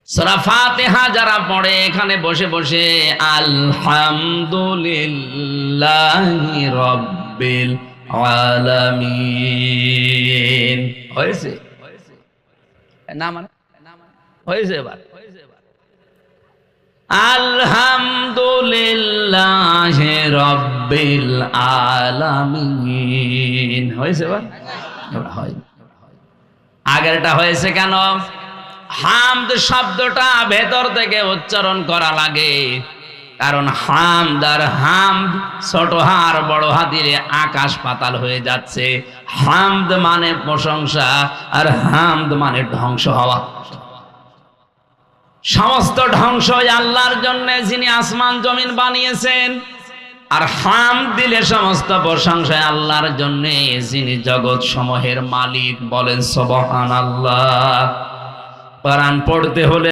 সূরা ফাতিহা যারা পড়ে এখানে বসে বসে আলহামদুলিল্লাহি রাব্বিল আলামিন হয়েছে না মানে হয়েছে এবার আলহামদুলিল্লাহি রাব্বিল আলামিন হয়েছে এবার হয় আগেরটা হয়েছে কেন? হামদ শব্দটা ভেতর থেকে উচ্চারণ করা লাগে, কারণ হামদ আর হামদ ছোট হার বড় হা দিলে আকাশ পাতাল হয়ে যাচ্ছে। হামদ মানে প্রশংসা আর হামদ মানে ধ্বংস হওয়া। সমস্ত ধ্বংস আল্লাহর জন্য, যিনি আসমান জমিন বানিয়েছেন। আর হামদ দিলে সমস্ত প্রশংসা আল্লাহর জন্য, যিনি জগৎ সমূহের মালিক। বলেন সুবহানাল্লাহ। কোরআন পড়তে হলে